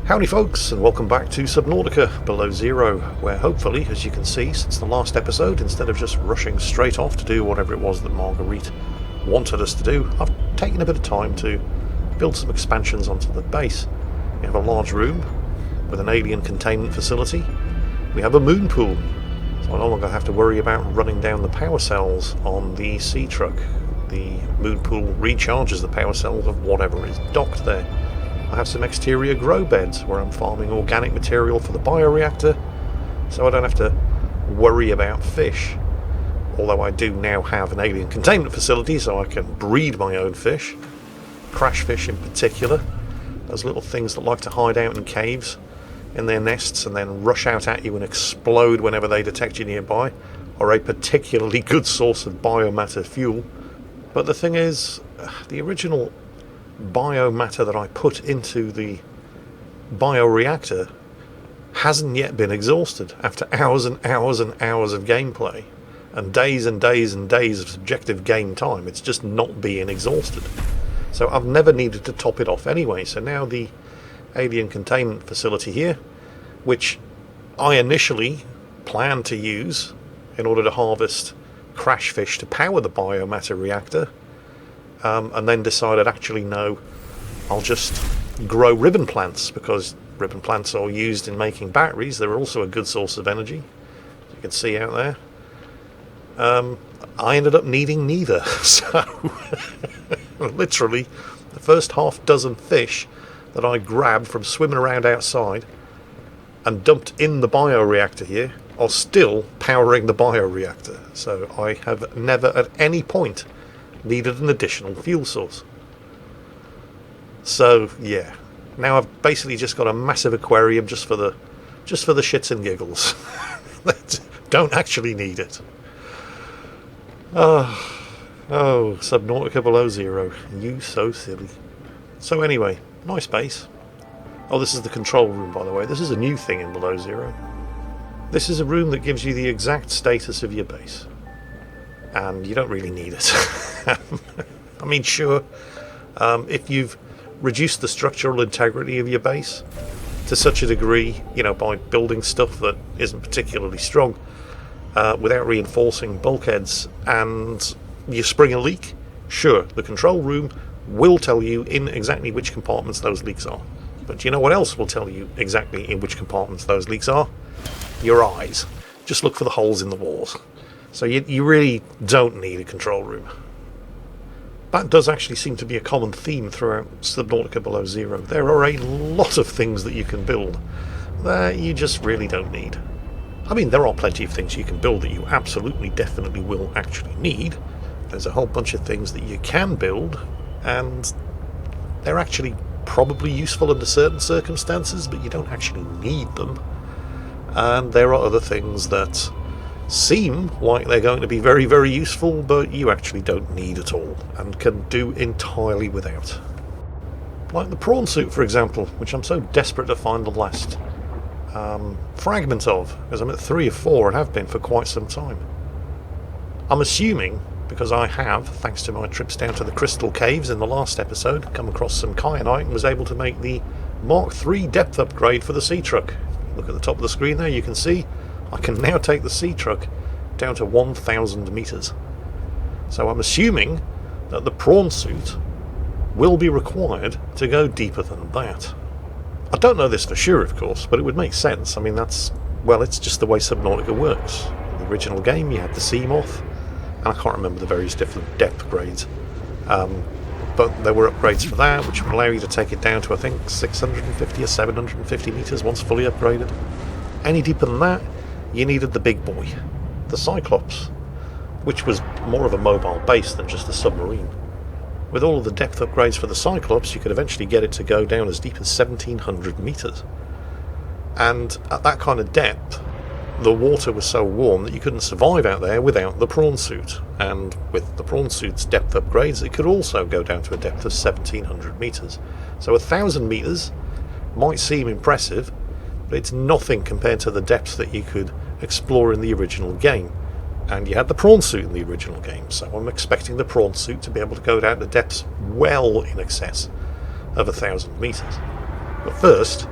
Howdy folks, and welcome back to Subnautica Below Zero, where hopefully, as you can see since the last episode, instead of just rushing straight off to do whatever it was that Marguerite wanted us to do, I've taken a bit of time to build some expansions onto the base. We have a large room with an alien containment facility. We have a moon pool, so I no longer have to worry about running down the power cells on the sea truck. The moon pool recharges the power cells of whatever is docked there. I have some exterior grow beds where I'm farming organic material for the bioreactor, so I don't have to worry about fish. Although I do now have an alien containment facility, so I can breed my own fish. Crash fish in particular, those little things that like to hide out in caves in their nests and then rush out at you and explode whenever they detect you nearby, are a particularly good source of biomatter fuel. But the thing is, the original biomatter that I put into the bioreactor hasn't yet been exhausted after hours and hours and hours of gameplay and days and days and days of subjective game time. It's just not being exhausted, so I've never needed to top it off anyway. So now the alien containment facility here, which I initially planned to use in order to harvest crash fish to power the biomatter reactor, and then decided actually no, I'll just grow ribbon plants, because ribbon plants are used in making batteries. They're also a good source of energy, as you can see out there. I ended up needing neither, so literally the first half dozen fish that I grabbed from swimming around outside and dumped in the bioreactor here are still powering the bioreactor, so I have never at any point needed an additional fuel source. So yeah, now I've basically just got a massive aquarium just for the shits and giggles. Don't actually need it. Oh, Subnautica Below Zero, you so silly. So anyway, nice base. Oh, this is the control room, by the way. This is a new thing in Below Zero. This is a room that gives you the exact status of your base, and you don't really need it. I mean, sure, if you've reduced the structural integrity of your base to such a degree, by building stuff that isn't particularly strong, without reinforcing bulkheads, and you spring a leak, sure, the control room will tell you in exactly which compartments those leaks are. But do you know what else will tell you exactly in which compartments those leaks are? Your eyes. Just look for the holes in the walls. So you really don't need a control room. That does actually seem to be a common theme throughout Subnautica Below Zero. There are a lot of things that you can build that you just really don't need. I mean, there are plenty of things you can build that you absolutely, definitely will actually need. There's a whole bunch of things that you can build, and they're actually probably useful under certain circumstances, but you don't actually need them. And there are other things that seem like they're going to be very, very useful, but you actually don't need at all and can do entirely without. Like the prawn suit, for example, which I'm so desperate to find the last fragment of, because I'm at 3 or 4 and have been for quite some time. I'm assuming, because I have, thanks to my trips down to the Crystal Caves in the last episode, come across some kyanite and was able to make the Mark III depth upgrade for the sea truck. Look at the top of the screen there, you can see I can now take the sea truck down to 1,000 meters. So I'm assuming that the prawn suit will be required to go deeper than that. I don't know this for sure, of course, but it would make sense. I mean, it's just the way Subnautica works. In the original game, you had the sea moth, and I can't remember the various different depth grades. But there were upgrades for that, which would allow you to take it down to, I think, 650 or 750 meters once fully upgraded. Any deeper than that, you needed the big boy, the Cyclops, which was more of a mobile base than just a submarine. With all of the depth upgrades for the Cyclops, you could eventually get it to go down as deep as 1,700 meters. And at that kind of depth, the water was so warm that you couldn't survive out there without the prawn suit. And with the prawn suit's depth upgrades, it could also go down to a depth of 1,700 meters. So 1,000 meters might seem impressive, but it's nothing compared to the depths that you could explore in the original game. And you had the prawn suit in the original game, so I'm expecting the prawn suit to be able to go down to depths well in excess of 1,000 meters. But first,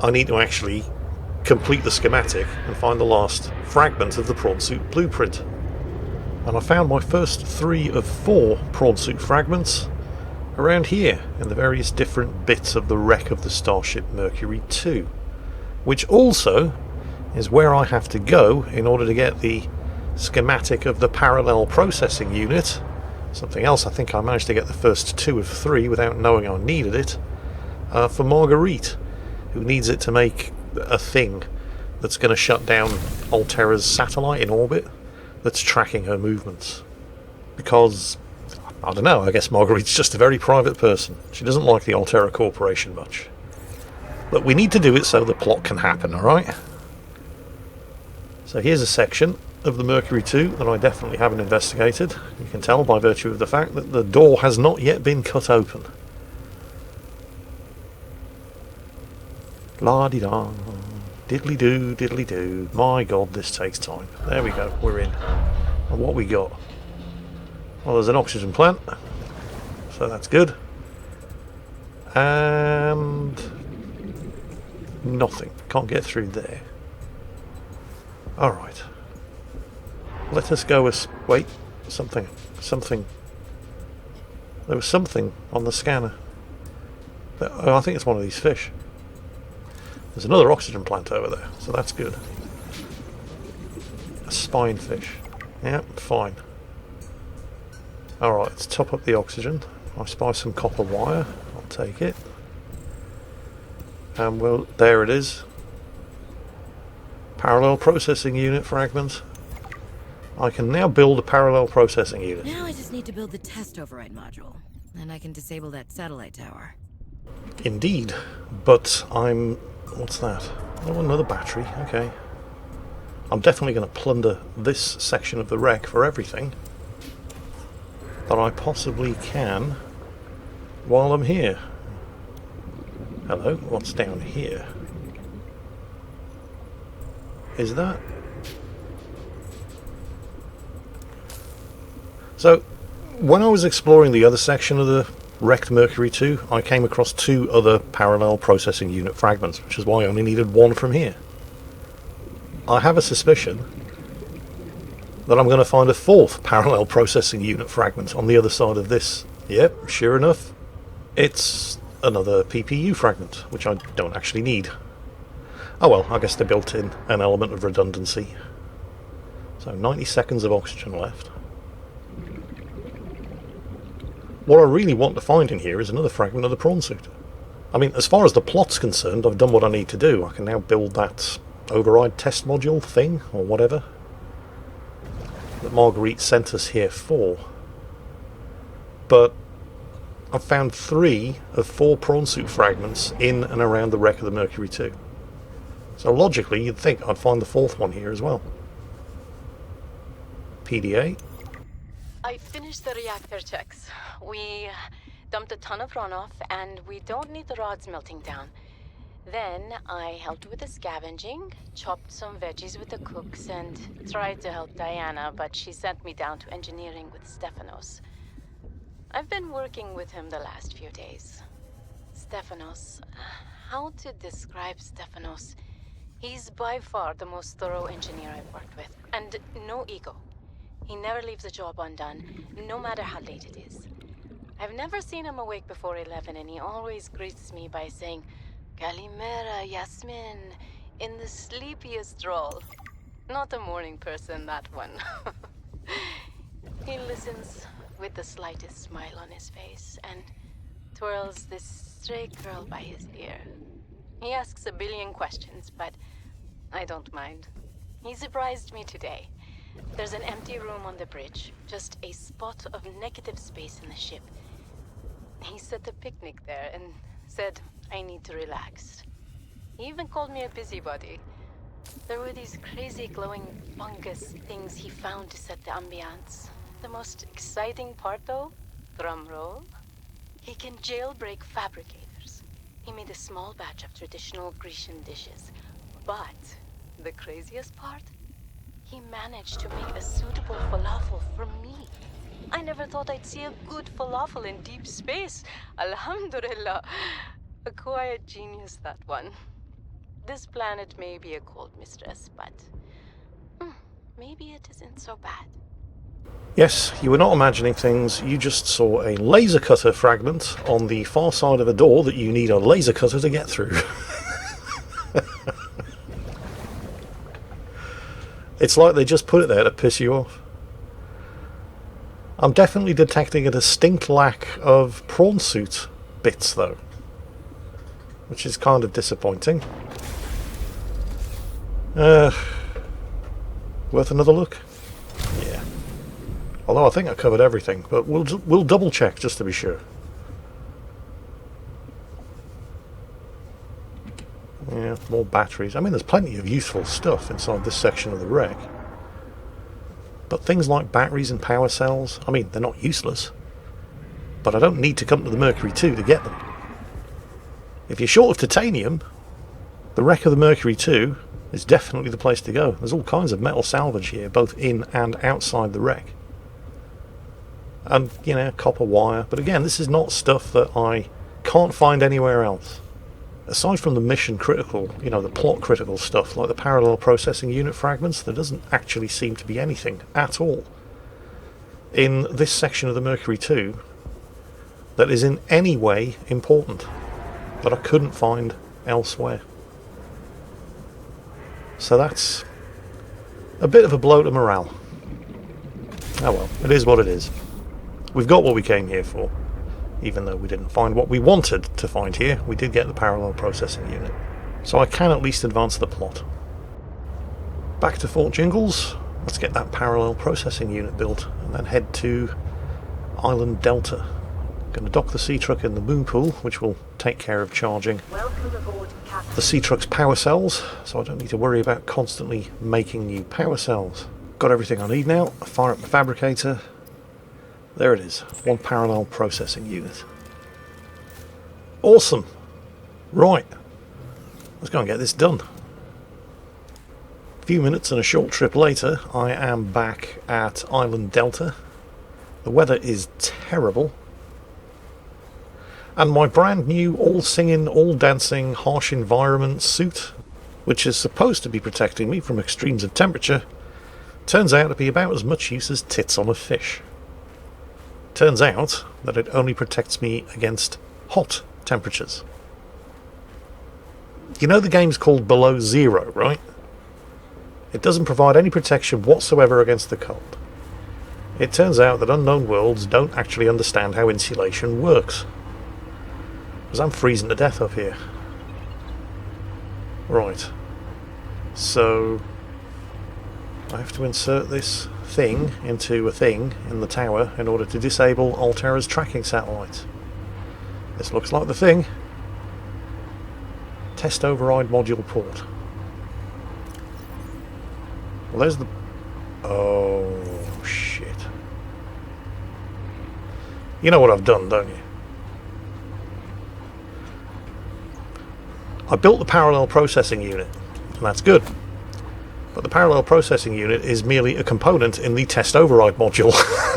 I need to actually complete the schematic and find the last fragment of the prawn suit blueprint. And I found my first 3 of 4 prawn suit fragments around here in the various different bits of the wreck of the Starship Mercury 2, which also is where I have to go in order to get the schematic of the parallel processing unit. Something else I think I managed to get the first 2 of 3 without knowing I needed it, for Marguerite, who needs it to make a thing that's going to shut down Altera's satellite in orbit that's tracking her movements. Because, I don't know, I guess Marguerite's just a very private person. She doesn't like the Altera Corporation much. But we need to do it so the plot can happen, alright? So here's a section of the Mercury 2 that I definitely haven't investigated. You can tell by virtue of the fact that the door has not yet been cut open. La-di-da, diddly-doo, diddly-doo. My god, this takes time. There we go, we're in. And what we got? Well, there's an oxygen plant, so that's good. And nothing. Can't get through there. Alright. Let us go as... Wait. Something. There was something on the scanner. Oh, I think it's one of these fish. There's another oxygen plant over there, so that's good. A spine fish. Yep, fine. Alright, let's top up the oxygen. I spy some copper wire. I'll take it. And well, there it is. Parallel processing unit fragment. I can now build a parallel processing unit. Now I just need to build the test override module. Then I can disable that satellite tower. Indeed. But I'm... What's that? Oh, another battery. Okay. I'm definitely going to plunder this section of the wreck for everything that I possibly can while I'm here. Hello, what's down here? Is that... So, when I was exploring the other section of the wrecked Mercury 2, I came across 2 other parallel processing unit fragments, which is why I only needed 1 from here. I have a suspicion that I'm going to find a 4th parallel processing unit fragment on the other side of this. Yep, sure enough, it's another PPU fragment, which I don't actually need. Oh well, I guess they built in an element of redundancy. So 90 seconds of oxygen left. What I really want to find in here is another fragment of the prawn suit. I mean, as far as the plot's concerned, I've done what I need to do. I can now build that override test module thing, or whatever, that Marguerite sent us here for. But I've found 3 of 4 prawn suit fragments in and around the wreck of the Mercury 2. So logically, you'd think I'd find the 4th one here as well. PDA. I finished the reactor checks. We dumped a ton of runoff, and we don't need the rods melting down. Then I helped with the scavenging, chopped some veggies with the cooks, and tried to help Diana, but she sent me down to engineering with Stefanos. I've been working with him the last few days. Stefanos... How to describe Stefanos? He's by far the most thorough engineer I've worked with, and no ego. He never leaves a job undone, no matter how late it is. I've never seen him awake before 11, and he always greets me by saying, "Kalimera, Yasmin," in the sleepiest drawl. Not a morning person, that one. He listens with the slightest smile on his face, and twirls this stray curl by his ear. He asks a billion questions, but I don't mind. He surprised me today. There's an empty room on the bridge, just a spot of negative space in the ship. He set a picnic there and said I need to relax. He even called me a busybody. There were these crazy glowing fungus things he found to set the ambiance. The most exciting part though, drum roll, he can jailbreak fabricators. He made a small batch of traditional Grecian dishes. But the craziest part? He managed to make a suitable falafel for me. I never thought I'd see a good falafel in deep space. Alhamdulillah. A quiet genius, that one. This planet may be a cold mistress, but maybe it isn't so bad. Yes, you were not imagining things. You just saw a laser cutter fragment on the far side of a door that you need a laser cutter to get through. It's like they just put it there to piss you off. I'm definitely detecting a distinct lack of prawn suit bits, though, which is kind of disappointing. Worth another look? Yeah. Although I think I covered everything, but we'll double check just to be sure. Yeah, more batteries. I mean, there's plenty of useful stuff inside this section of the wreck. But things like batteries and power cells, I mean, they're not useless. But I don't need to come to the Mercury 2 to get them. If you're short of titanium, the wreck of the Mercury 2 is definitely the place to go. There's all kinds of metal salvage here, both in and outside the wreck. And, you know, copper wire. But again, this is not stuff that I can't find anywhere else. Aside from the mission critical, you know, the plot critical stuff, like the parallel processing unit fragments, there doesn't actually seem to be anything at all in this section of the Mercury 2 that is in any way important, that I couldn't find elsewhere. So that's a bit of a blow to morale. Oh well, it is what it is. We've got what we came here for. Even though we didn't find what we wanted to find here, we did get the parallel processing unit. So I can at least advance the plot. Back to Fort Jingles. Let's get that parallel processing unit built and then head to Island Delta. Going to dock the sea truck in the moon pool, which will take care of charging the sea truck's power cells, so I don't need to worry about constantly making new power cells. Got everything I need now. Fire up the fabricator. There it is, one parallel processing unit. Awesome! Right, let's go and get this done. A few minutes and a short trip later, I am back at Island Delta. The weather is terrible. And my brand new all-singing, all-dancing, harsh environment suit, which is supposed to be protecting me from extremes of temperature, turns out to be about as much use as tits on a fish. Turns out that it only protects me against hot temperatures. You know the game's called Below Zero, right? It doesn't provide any protection whatsoever against the cold. It turns out that unknown worlds don't actually understand how insulation works. Because I'm freezing to death up here. Right. So I have to insert this thing into a thing in the tower in order to disable Altera's tracking satellite. This looks like the thing. Test override module port. Well, there's the... Oh, shit. You know what I've done, don't you? I built the parallel processing unit, and that's good. But the parallel processing unit is merely a component in the test override module.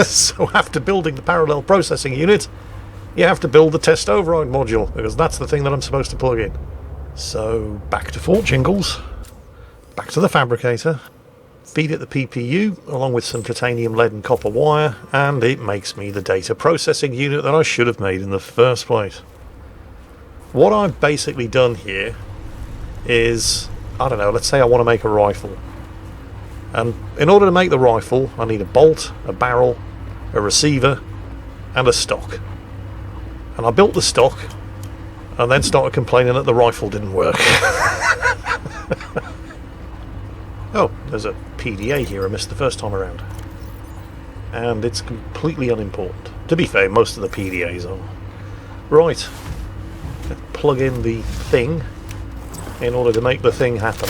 So after building the parallel processing unit, you have to build the test override module, because that's the thing that I'm supposed to plug in. So back to Fort Jingles, back to the fabricator, feed it the PPU along with some titanium, lead and copper wire, and it makes me the data processing unit that I should have made in the first place. What I've basically done here is, I don't know, let's say I want to make a rifle. And in order to make the rifle, I need a bolt, a barrel, a receiver, and a stock. And I built the stock, and then started complaining that the rifle didn't work. Oh, there's a PDA here I missed the first time around. And it's completely unimportant. To be fair, most of the PDAs are. Right. Let's plug in the thing in order to make the thing happen.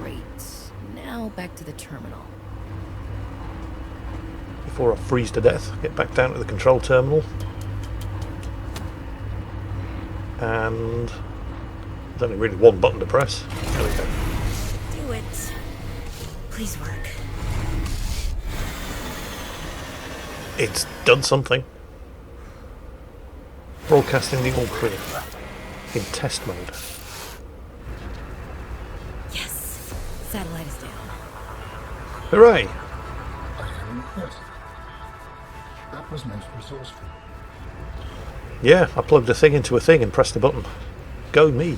Great. Now back to the terminal. Before I freeze to death, get back down to the control terminal. And there's only really one button to press. There we go. Do it. Please work. It's done something. Broadcasting the all crew in test mode. Satellite is down. Hooray! I am impressed. That was most resourceful. Yeah, I plugged a thing into a thing and pressed the button. Go me.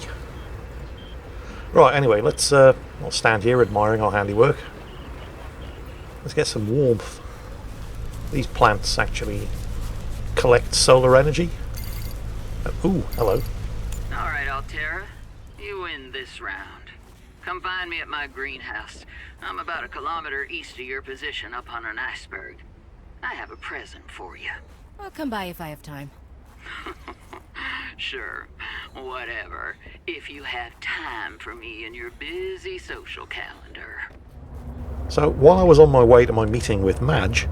Right, anyway, let's not stand here admiring our handiwork. Let's get some warmth. These plants actually collect solar energy. Ooh, hello. Alright, Altera. You win this round. Come find me at my greenhouse. I'm about 1 kilometer east of your position up on an iceberg. I have a present for you. I'll come by if I have time. Sure, whatever. If you have time for me in your busy social calendar. So, while I was on my way to my meeting with Madge,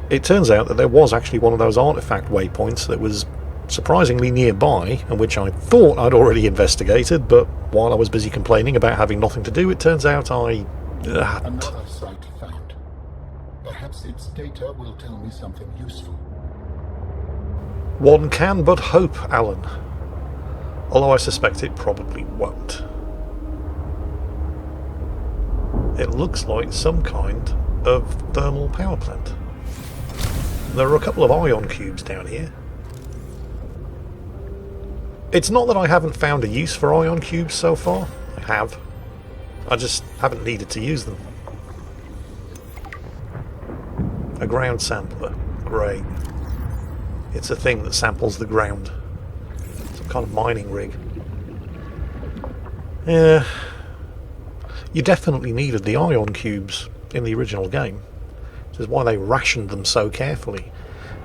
it turns out that there was actually one of those artifact waypoints that was surprisingly nearby, and which I thought I'd already investigated, but while I was busy complaining about having nothing to do, it turns out I hadn't. Another site found. Perhaps its data will tell me something useful. One can but hope, Alan. Although I suspect it probably won't. It looks like some kind of thermal power plant. There are a couple of ion cubes down here. It's not that I haven't found a use for ion cubes so far. I have. I just haven't needed to use them. A ground sampler. Great. It's a thing that samples the ground. Some kind of mining rig. Yeah. You definitely needed the ion cubes in the original game. Which is why they rationed them so carefully.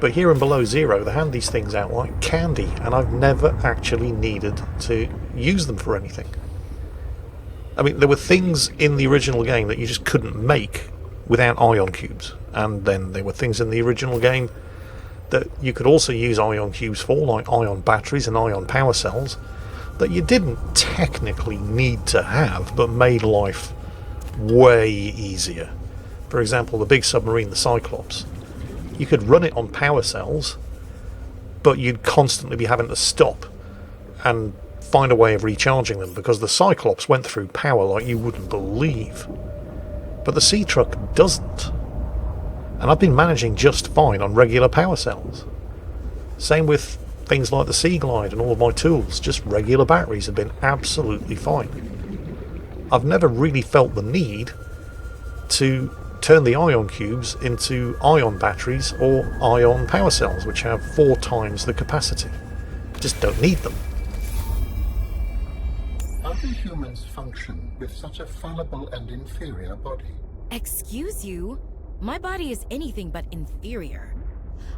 But here in Below Zero, they hand these things out like candy, and I've never actually needed to use them for anything. I mean, there were things in the original game that you just couldn't make without ion cubes. And then there were things in the original game that you could also use ion cubes for, like ion batteries and ion power cells, that you didn't technically need to have, but made life way easier. For example, the big submarine, the Cyclops. You could run it on power cells, but you'd constantly be having to stop and find a way of recharging them, because the Cyclops went through power like you wouldn't believe. But the Sea Truck doesn't. And I've been managing just fine on regular power cells. Same with things like the Sea Glide and all of my tools. Just regular batteries have been absolutely fine. I've never really felt the need to turn the ion cubes into ion batteries or ion power cells, which have 4 times the capacity. Just don't need them. How do humans function with such a fallible and inferior body? Excuse you? My body is anything but inferior.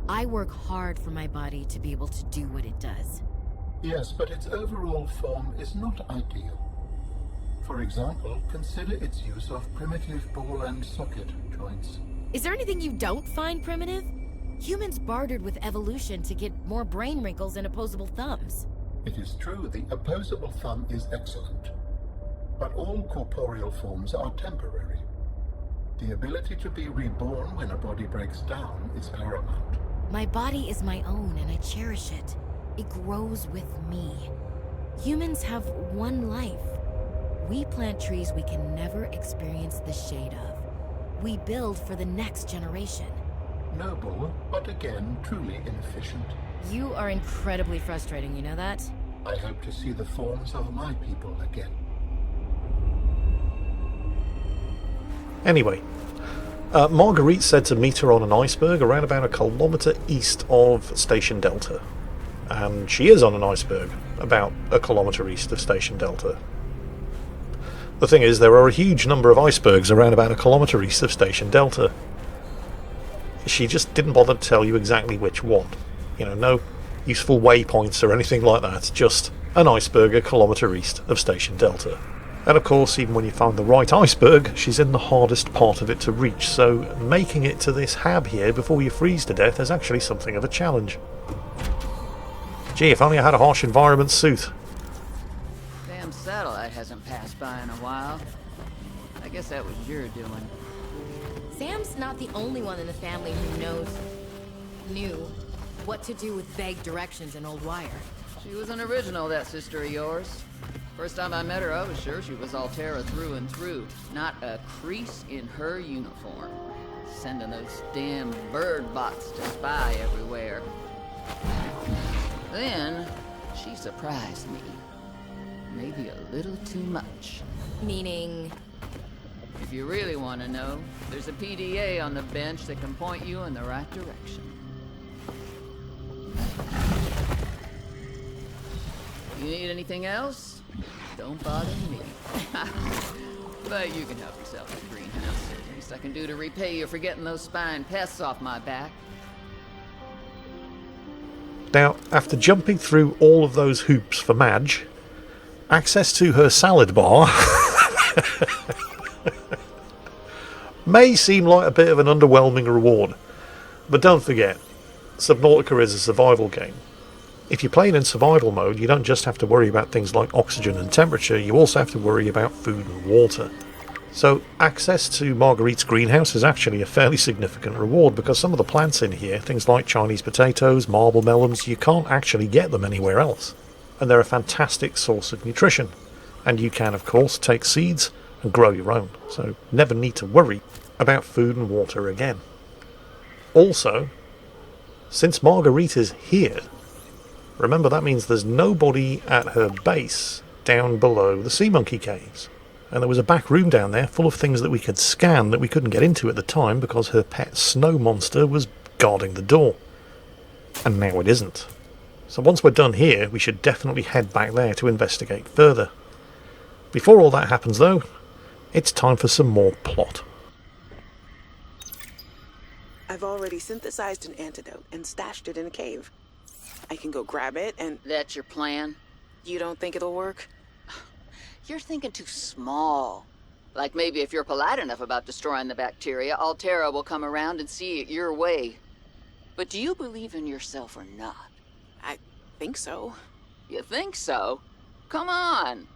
I work hard for my body to be able to do what it does. Yes, but its overall form is not ideal. For example, consider its use of primitive ball and socket joints. Is there anything you don't find primitive? Humans bartered with evolution to get more brain wrinkles and opposable thumbs. It is true the opposable thumb is excellent, but all corporeal forms are temporary. The ability to be reborn when a body breaks down is paramount. My body is my own and I cherish it. It grows with me. Humans have one life. We plant trees we can never experience the shade of. We build for the next generation. Noble, but again, truly inefficient. You are incredibly frustrating, you know that? I hope to see the forms of my people again. Anyway, Marguerite said to meet her on an iceberg around about 1 kilometre east of Station Delta. And she is on an iceberg about 1 kilometre east of Station Delta. The thing is, there are a huge number of icebergs around about 1 kilometre east of Station Delta. She just didn't bother to tell you exactly which one. You know, no useful waypoints or anything like that, just an iceberg 1 kilometre east of Station Delta. And of course, even when you find the right iceberg, she's in the hardest part of it to reach, so making it to this hab here before you freeze to death is actually something of a challenge. Gee, if only I had a harsh environment suit. Damn satellite hasn't passed by in a while. I guess that was your doing. Sam's not the only one in the family who knew what to do with vague directions in old wire. She was an original, that sister of yours. First time I met her, I was sure she was Altera through and through. Not a crease in her uniform. Sending those damn bird bots to spy everywhere. Then, she surprised me. Maybe a little too much. Meaning? If you really want to know, there's a PDA on the bench that can point you in the right direction. You need anything else? Don't bother me. But you can help yourself to the greenhouse. Least I can do to repay you for getting those spine pests off my back. Now, after jumping through all of those hoops for Madge, access to her salad bar may seem like a bit of an underwhelming reward. But don't forget, Subnautica is a survival game. If you're playing in survival mode, you don't just have to worry about things like oxygen and temperature, you also have to worry about food and water. So access to Marguerite's greenhouse is actually a fairly significant reward, because some of the plants in here, things like Chinese potatoes, marble melons, you can't actually get them anywhere else. And they're a fantastic source of nutrition. And you can, of course, take seeds and grow your own, so never need to worry about food and water again. Also, since Marguerite is here, remember that means there's nobody at her base down below the sea monkey caves. And there was a back room down there full of things that we could scan that we couldn't get into at the time because her pet snow monster was guarding the door. And now it isn't. So once we're done here, we should definitely head back there to investigate further. Before all that happens though, it's time for some more plot. I've already synthesized an antidote and stashed it in a cave. I can go grab it and... That's your plan? You don't think it'll work? You're thinking too small. Like maybe if you're polite enough about destroying the bacteria, Altera will come around and see it your way. But do you believe in yourself or not? I think so. You think so? Come on.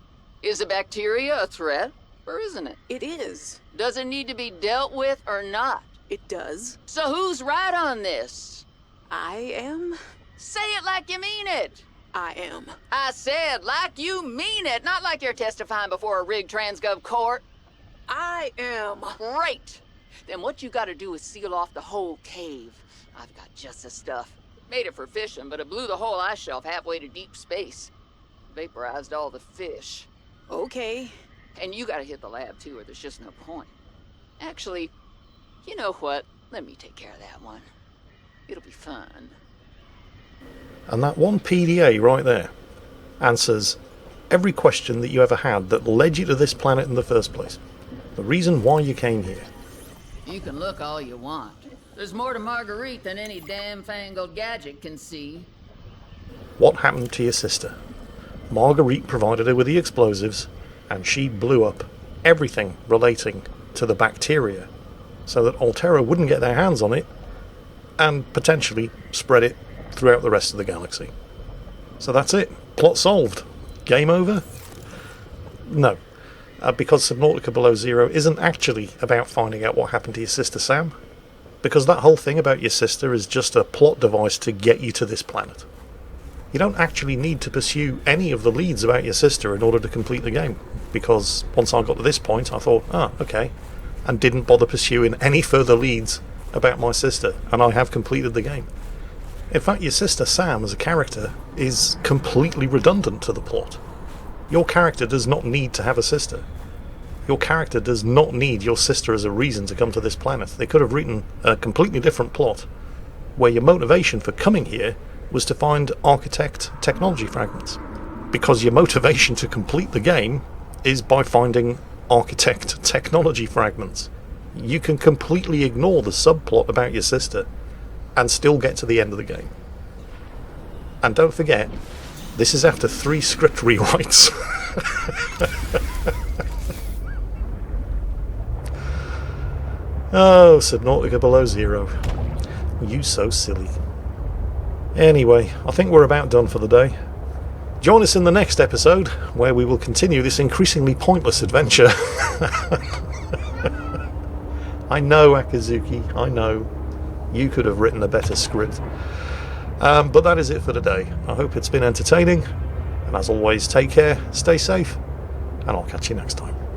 Is the bacteria a threat, or isn't it? It is. Does it need to be dealt with or not? It does. So who's right on this? I am. Say it like you mean it. I am. I said like you mean it, not like you're testifying before a rigged transgov court. I am. Great. Then what you gotta do is seal off the whole cave. I've got just the stuff. Made it for fishing, but it blew the whole ice shelf halfway to deep space. Vaporized all the fish. Okay. And you gotta hit the lab too, or there's just no point. Actually, you know what? Let me take care of that one. It'll be fun. And that one PDA right there answers every question that you ever had that led you to this planet in the first place. The reason why you came here. You can look all you want. There's more to Marguerite than any damn fangled gadget can see. What happened to your sister? Marguerite provided her with the explosives, and she blew up everything relating to the bacteria so that Altera wouldn't get their hands on it and potentially spread it throughout the rest of the galaxy. So that's it. Plot solved. Game over? No. Because Subnautica Below Zero isn't actually about finding out what happened to your sister Sam. Because that whole thing about your sister is just a plot device to get you to this planet. You don't actually need to pursue any of the leads about your sister in order to complete the game. Because once I got to this point, I thought, okay. And didn't bother pursuing any further leads about my sister. And I have completed the game. In fact, your sister Sam as a character is completely redundant to the plot. Your character does not need to have a sister. Your character does not need your sister as a reason to come to this planet. They could have written a completely different plot, where your motivation for coming here was to find architect technology fragments. Because your motivation to complete the game is by finding architect technology fragments. You can completely ignore the subplot about your sister and still get to the end of the game. And don't forget, this is after 3 script rewrites. Oh, Subnautica Below Zero. You so silly. Anyway, I think we're about done for the day. Join us in the next episode, where we will continue this increasingly pointless adventure. I know, Akazuki, I know. You could have written a better script. But that is it for today. I hope it's been entertaining, And as always, take care, stay safe, and I'll catch you next time.